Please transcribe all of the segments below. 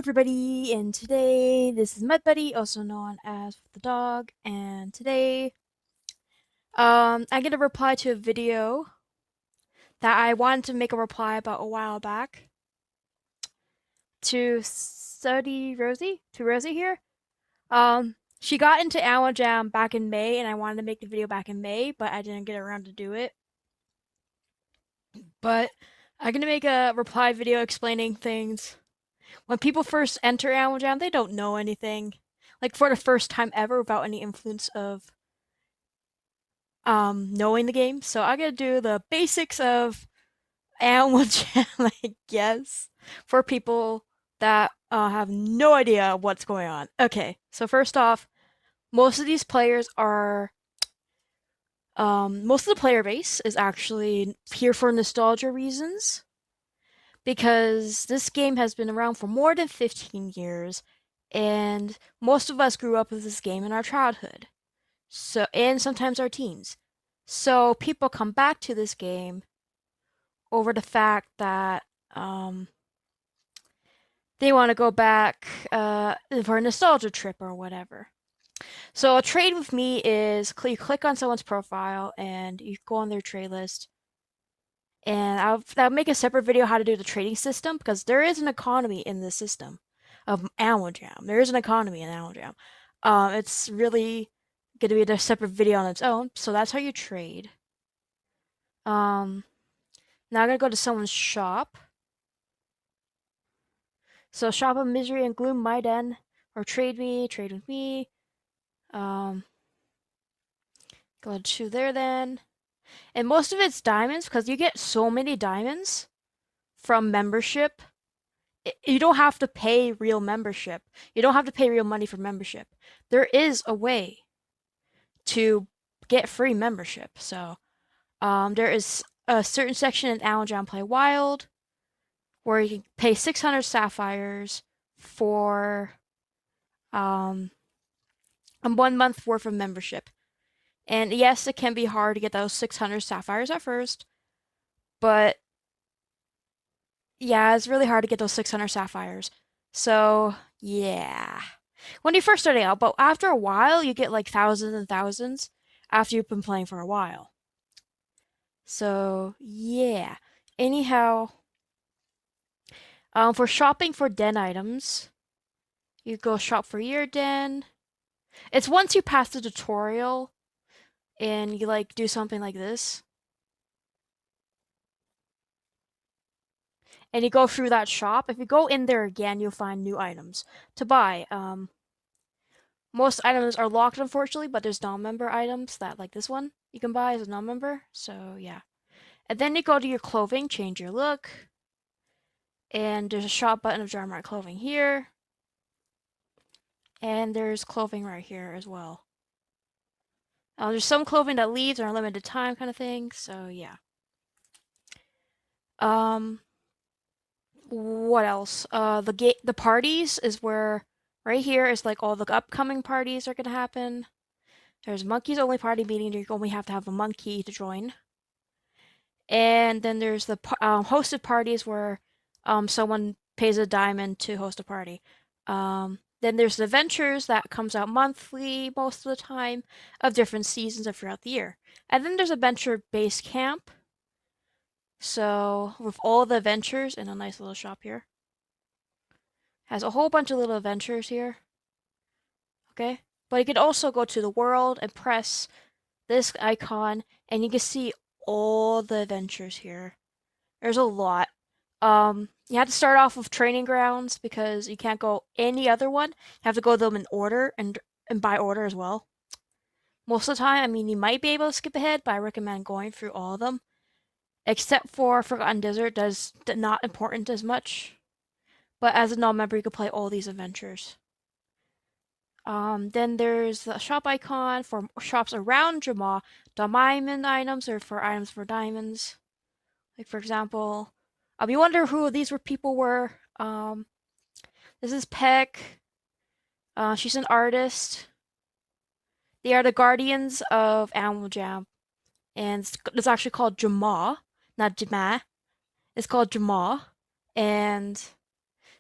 everybody, and today this is Mud Buddy, also known as the dog, and today I'm gonna reply to a video that I wanted to make a reply about a while back to Rosie here. She got into Animal Jam back in May, and I wanted to make the video back in May, but I didn't get around to do it. But I'm gonna make a reply video explaining things. When people first enter Animal Jam, they don't know anything. Like for the first time ever without any influence of knowing the game. So I gotta do the basics of Animal Jam, I guess, for people that have no idea what's going on. Okay, so first off, most of these players are most of the player base is actually here for nostalgia reasons because this game has been around for more than 15 years and most of us grew up with this game in our childhood. So and sometimes our teens. So people come back to this game over the fact that um, they want to go back for a nostalgia trip or whatever. So a trade with me is you click on someone's profile and you go on their trade list. And I'll make a separate video how to do the trading system because there is an economy in the system of Animal Jam. There is an economy in Animal Jam. It's really going to be a separate video on its own. So that's how you trade. Um, Now I'm gonna go to someone's shop. So shop of misery and gloom, my den, or trade with me. Um, Go to there then. And most of it's diamonds because you get so many diamonds from membership. You don't have to pay real membership. You don't have to pay real money for membership. There is a way to get free membership. So there is a certain section in Animal Jam Play Wild where you can pay 600 sapphires for um, a 1 month worth of membership. And yes, it can be hard to get those 600 sapphires at first, but yeah, it's really hard to get those 600 sapphires. So, yeah. When you first start out, but after a while, you get like thousands and thousands after you've been playing for a while. So, yeah. Anyhow, for shopping for den items, you go shop for your den. It's once you pass the tutorial and you like do something like this and you go through that shop. If you go in there again, you'll find new items to buy. Most items are locked, unfortunately, but there's non-member items that, like this one, you can buy as a non-member. So yeah, and then you go to your clothing, change your look, and there's a shop button of Jarmark clothing here, and there's clothing right here as well. There's some clothing that leaves on a limited time kind of thing. So yeah. Um, what else? The parties is where right here is like all the upcoming parties are gonna happen. There's monkeys only party meeting. You only have to have a monkey to join. And then there's the hosted parties where someone pays a diamond to host a party. Then there's the adventures that comes out monthly most of the time of different seasons of throughout the year. And then there's adventure base camp. So with all the adventures in a nice little shop here. Has a whole bunch of little adventures here. Okay? But you could also go to the world and press this icon and you can see all the adventures here. There's a lot. You have to start off with training grounds because you can't go any other one. You have to go them in order and by order as well. Most of the time, I mean, you might be able to skip ahead, but I recommend going through all of them. Except for Forgotten Desert, does not important as much. But as a non-member, you can play all these adventures. Then there's the shop icon for shops around Jamaa. Diamond items or for items for diamonds. Like for example, you wonder who these were people were. This is Peck. She's an artist. They are the guardians of Animal Jam, and it's actually called Jamaa, not Jamaa. It's called Jamaa, and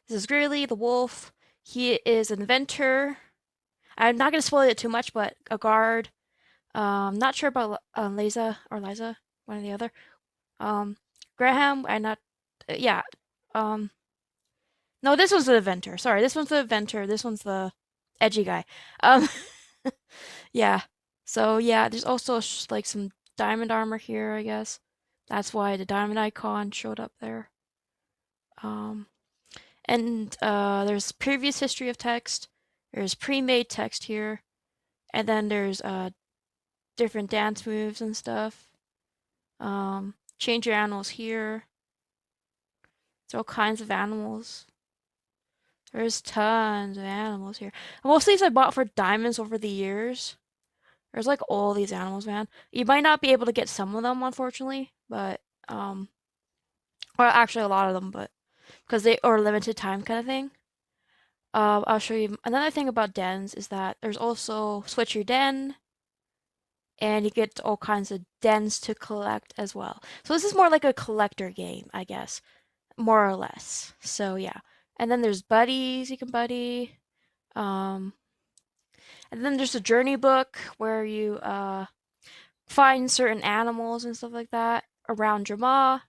This is Greeley, the wolf. He is an inventor. I'm not gonna spoil it too much, but a guard. Not sure about Liza or Liza, one or the other. Um, Graham, I'm not. Yeah. Um, no, this one's the inventor. Sorry, this one's the inventor. This one's the edgy guy. Um, yeah. So yeah, there's also like some diamond armor here, I guess. That's why the diamond icon showed up there. Um, and there's previous history of text. There's pre-made text here, and then there's different dance moves and stuff. Change your animals here. There's all kinds of animals. There's tons of animals here. Most of these I bought for diamonds over the years. There's like all these animals, man. You might not be able to get some of them, unfortunately, but or actually a lot of them, but because they are limited time kind of thing. I'll show you another thing about dens is that there's also switch your den, and you get all kinds of dens to collect as well. So this is more like a collector game, I guess, more or less. So yeah, and then there's buddies you can buddy. Um, and then there's a journey book where you find certain animals and stuff like that around Drama.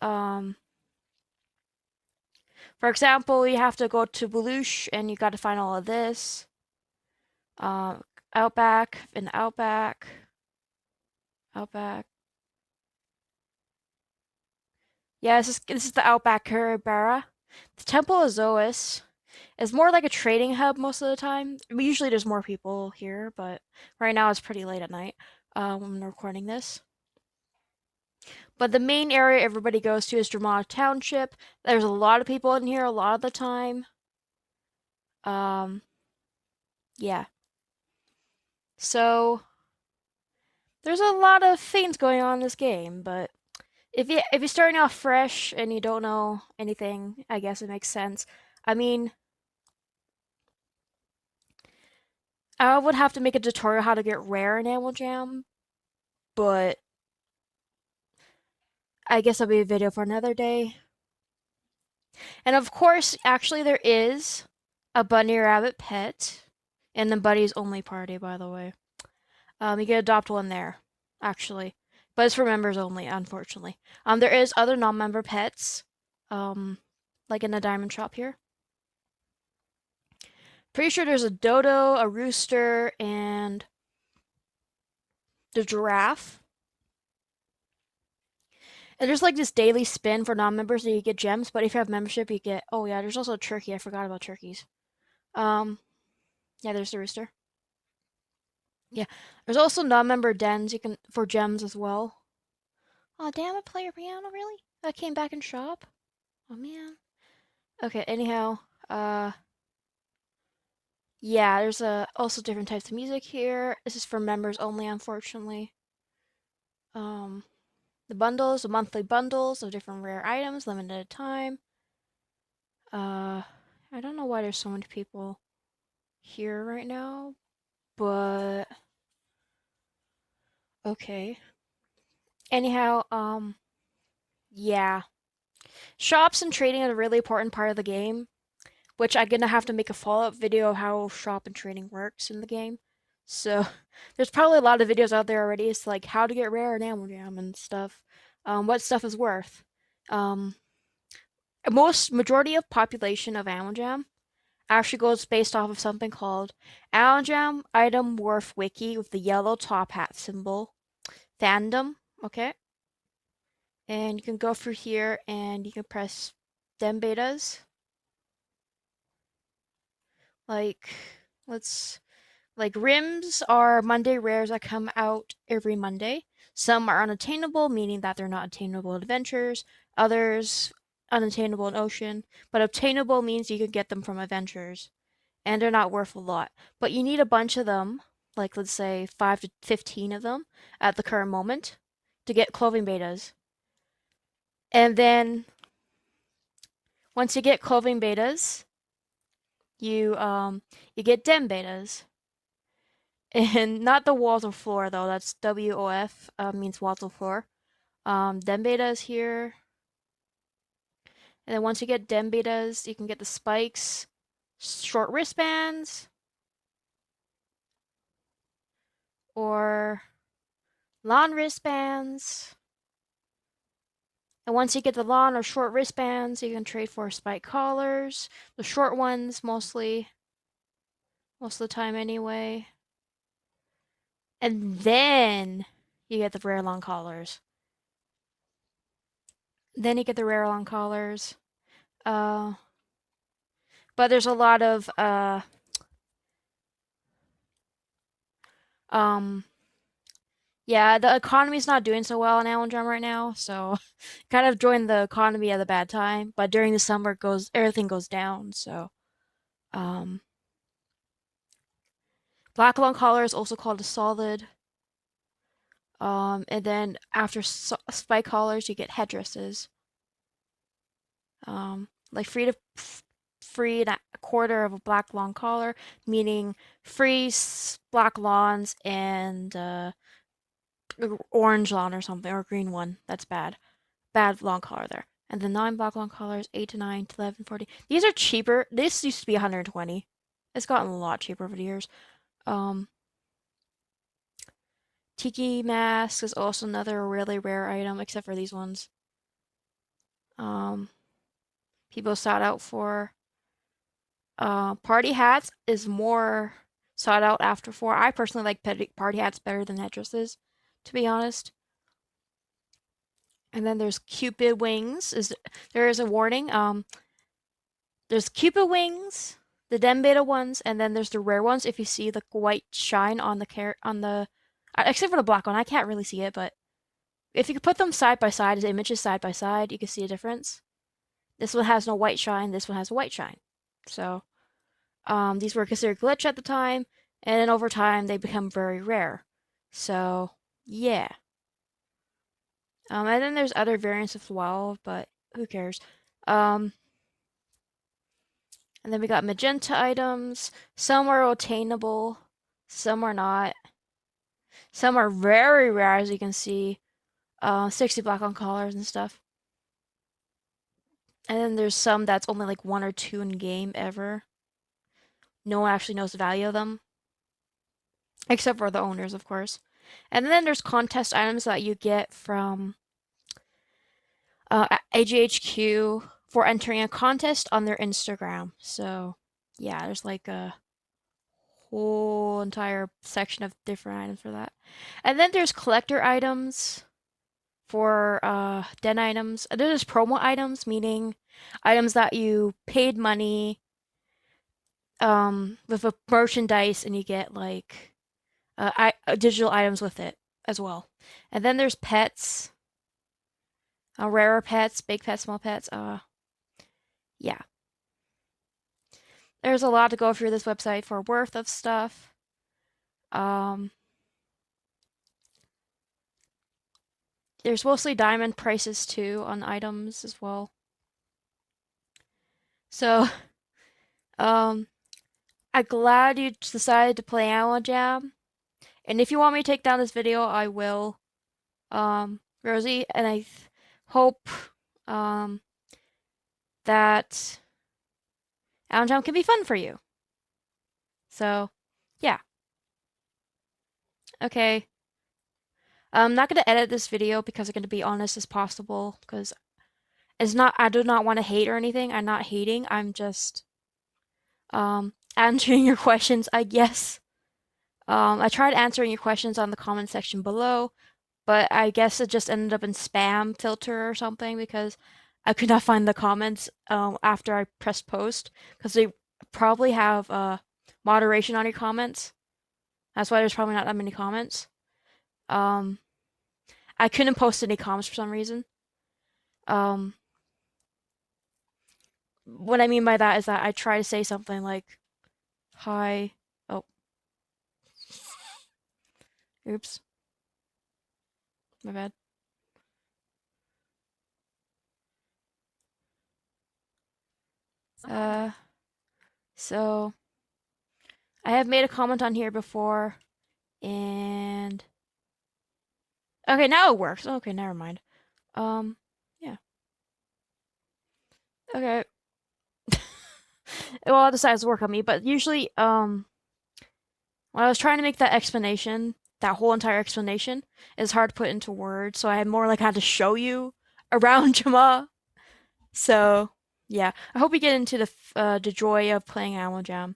Um, for example, you have to go to Belush and you got to find all of this. Um, Outback and Outback, Outback. Yeah, this is the Outback Caribara. The Temple of Zois is more like a trading hub most of the time. I mean, usually there's more people here, but right now it's pretty late at night when I'm recording this. But the main area everybody goes to is Dramata Township. There's a lot of people in here a lot of the time. Um, yeah. So there's a lot of things going on in this game, but if you're starting off fresh and you don't know anything, I guess it makes sense. I mean, I would have to make a tutorial how to get rare in Animal Jam, but I guess that'll be a video for another day. And of course, actually, there is a bunny rabbit pet in the buddies only party, by the way. You can adopt one there, actually, but it's for members only, unfortunately. There is other non-member pets, um, like in the diamond shop here. Pretty sure there's a dodo, a rooster, and the giraffe. And there's like this daily spin for non-members that you get gems, but if you have membership, you get. Oh yeah, there's also a turkey. I forgot about turkeys. Um, yeah, there's the rooster. Yeah, there's also non-member dens you can for gems as well. Oh damn! I play a piano really? That came back in shop. Oh man. Okay. Anyhow, uh, yeah, there's also different types of music here. This is for members only, unfortunately. Um, the monthly bundles of different rare items, limited time. Uh, I don't know why there's so many people here right now, but okay. Anyhow, yeah. Shops and trading are a really important part of the game, which I'm gonna have to make a follow-up video of how shop and trading works in the game. So there's probably a lot of videos out there already. It's like how to get rare in Animal Jam and stuff. What stuff is worth. Um, most majority of population of Animal Jam actually goes based off of something called Animal Jam Item Worth Wiki with the yellow top hat symbol. Fandom, okay? And you can go through here and you can press dem betas. Like, let's like rims are Monday rares that come out every Monday. Some are unattainable, meaning that they're not attainable in adventures. Others unattainable in ocean, but obtainable means you can get them from adventures, and they're not worth a lot. But you need a bunch of them, like let's say 5 to 15 of them at the current moment to get clothing betas. And then once you get clothing betas, you get dem betas. And not the walls of floor though. That's WOF, means walls of floor. Dem beta is here. And then once you get dem betas, you can get the spikes, short wristbands, or lawn wristbands. And once you get the lawn or short wristbands, you can trade for spike collars. The short ones mostly, most of the time anyway. And then you get the rare long collars. Then you get the rare long collars. Uh, but there's a lot of um yeah, the economy's not doing so well in Allen Drum right now, so kind of joined the economy at a bad time. But during the summer, everything goes down. So um, black long collar is also called a solid. And then after spike collars, you get headdresses. Like free and a quarter of a black long collar, meaning free black lawns and orange lawn or something, or green one. That's bad. Bad long collar there. And the non-black long collars, 8 to 9 to 11, 40. These are cheaper. This used to be 120. It's gotten a lot cheaper over the years. Um, Tiki mask is also another really rare item, except for these ones. Um, People sought out for. Party hats is more sought out after for. I personally like party hats better than headdresses, to be honest. And then there's Cupid wings. There is a warning? There's Cupid wings, the dem beta ones, and then there's the rare ones. If you see the white shine on the except for the black one, I can't really see it, but if you could put them side by side as images side by side, you can see a difference. This one has no white shine. This one has a white shine. So these were considered glitch at the time, and then over time they become very rare. So yeah. And then there's other variants as well, but who cares? Um, and then we got magenta items. Some are obtainable, some are not. Some are very rare, as you can see. 60 black on collars and stuff. And then there's some that's only like one or two in game ever. No one actually knows the value of them, except for the owners, of course. And then there's contest items that you get from AGHQ for entering a contest on their Instagram. So, yeah, there's like a whole entire section of different items for that. And then there's collector items for den items. There's promo items, meaning items that you paid money with a merchandise and you get like digital items with it as well. And then there's pets, rarer pets, big pets, small pets. Yeah. There's a lot to go through this website for worth of stuff. Um, there's mostly diamond prices too on items as well. So, um, I'm glad you decided to play Allen Jam. And if you want me to take down this video, I will, Rosie. And I hope, um, that Allen Jam can be fun for you. So, yeah. Okay. I'm not gonna edit this video because I'm gonna be honest as possible because I do not want to hate or anything. I'm not hating. I'm just answering your questions, I guess. I tried answering your questions on the comment section below, but I guess it just ended up in spam filter or something because I could not find the comments after I pressed post because they probably have moderation on your comments. That's why there's probably not that many comments. Um, I couldn't post any comments for some reason. Um, what I mean by that is that I try to say something like, hi. Oh, oops. My bad. Uh, so I have made a comment on here before, and okay, now it works. Okay, never mind. Um, yeah. Okay. Well, it decides to work on me, but usually, when I was trying to make that explanation, that whole entire explanation is hard to put into words, so I more like had to show you around Jama. So, yeah, I hope you get into the joy of playing Animal Jam.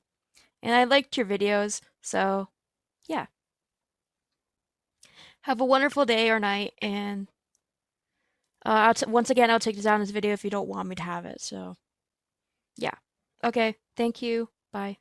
And I liked your videos, so yeah. Have a wonderful day or night, and once again, I'll take down this video if you don't want me to have it. So, yeah. Okay, thank you. Bye.